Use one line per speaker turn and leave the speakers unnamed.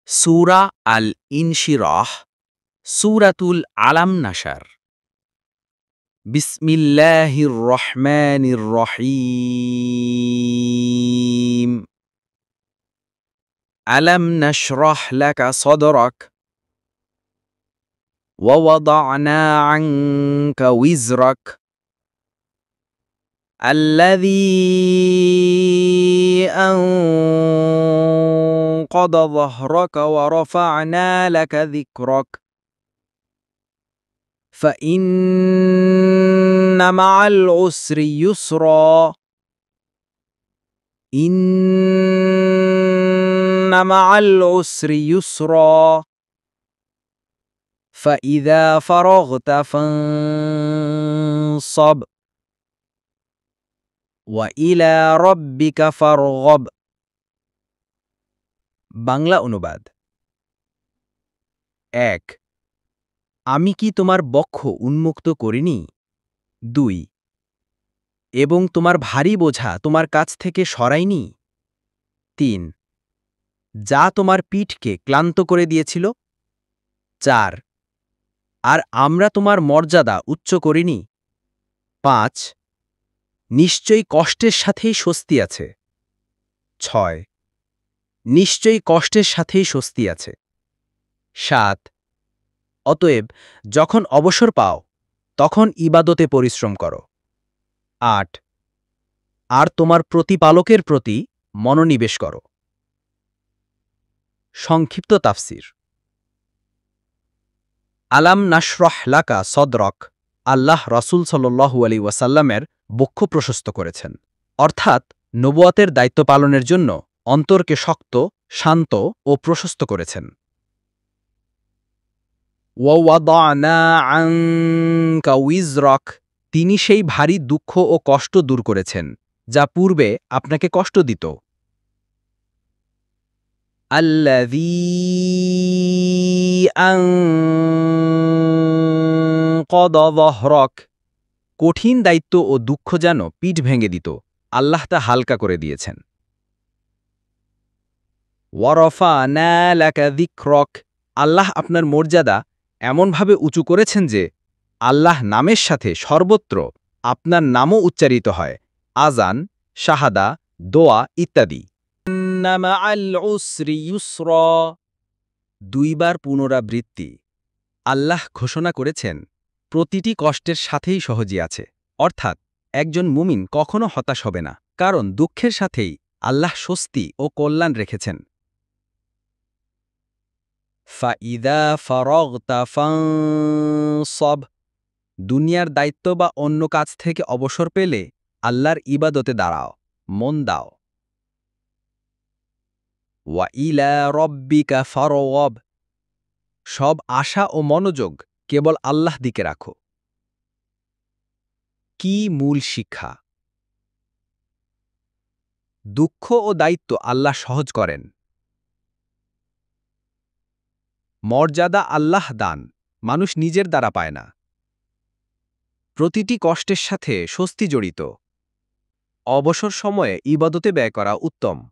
সূরা আল ইনশিরাহ, সূরাতুল আলাম নাশার। বিসমিল্লাহির রহমানির রহিম। আলাম নাশরাহ লাকা সদরাক ওয়া ওয়াদা'না আনকা উইজরাক আল্লাযী আনকাযা যাহরাকা ওয়া রাফা'না লাকা যিকরাক فإن مع العسر يسرا إن مع العسر يسرا فإذا فرغت فانصب وإلى ربك فارغب। বাংলা অনুবাদ। ১। আমি কি তোমার বক্ষ উন্মুক্ত করিনি? ২। এবং তোমার ভারী বোঝা তোমার কাছ থেকে সরাইনি? ৩। যা তোমার পিঠকে ক্লান্ত করে দিয়েছিল? ৪। আর আমরা তোমার মর্যাদা উচ্চ করিনি? ৫। নিশ্চয়ই কষ্টের সাথেই স্বস্তি আছে। ৬। নিশ্চয়ই কষ্টের সাথেই স্বস্তি আছে। ৭। অতএব যখন অবসর পাও তখন ইবাদতে পরিশ্রম করো। ৮। আর তোমার প্রতিপালকের প্রতি মনোনিবেশ করো। সংক্ষিপ্ত তাফসির। আলাম নাশরাহ লাকা সদরক, আল্লাহ রাসূল সাল্লাল্লাহু আলাইহি ওয়াসাল্লামের বক্ষ প্রশস্ত করেছেন, অর্থাৎ নবুয়তের দায়িত্ব পালনের জন্য অন্তরকে শক্ত, শান্ত ও প্রশস্ত করেছেন। ওয়া ওয়াদা'না আনকা উইজরাক, তিনি সেই ভারী দুঃখ ও কষ্ট দূর করেছেন যা পূর্বে আপনাকে কষ্ট দিত। আল্লাযী আনকাযা যাহরাক, কঠিন দায়িত্ব ও দুঃখ যেন পিঠ ভেঙে দিত, আল্লাহ তা হালকা করে দিয়েছেন। ওয়া রাফা'না লাকা যিকরাক, আল্লাহ আপনার মর্যাদা এমনভাবে উঁচু করেছেন যে আল্লাহ নামের সাথে সর্বত্র আপনার নামও উচ্চারিত হয়, আজান, শাহাদা, দোয়া ইত্যাদি। ইন্না মা'আল উসরি ইউসরা, দুইবার পুনরাবৃত্তি। আল্লাহ ঘোষণা করেছেন প্রতিটি কষ্টের সাথেই সহজই আছে, অর্থাৎ একজন মুমিন কখনো হতাশ হবে না, কারণ দুঃখের সাথেই আল্লাহ স্বস্তি ও কল্যাণ রেখেছেন। ফাইদা ফারাগতা ফানসব, দুনিয়ার দায়িত্ব বা অন্য কাজ থেকে অবসর পেলে আল্লাহর ইবাদতে দাঁড়াও, মন দাও। ওয়া ইলা রব্বিকা ফারগব, সব আশা ও মনোযোগ কেবল আল্লাহ দিকে রাখো। কি মূল শিক্ষা? দুঃখ ও দায়িত্ব আল্লাহ সহজ করেন। মর্যাদা আল্লাহ দান, মানুষ নিজের দ্বারা পায় না। প্রতিটি কষ্টের সাথে স্বস্তি জড়িত। অবসর সময়ে ইবাদতে ব্যয় করা উত্তম।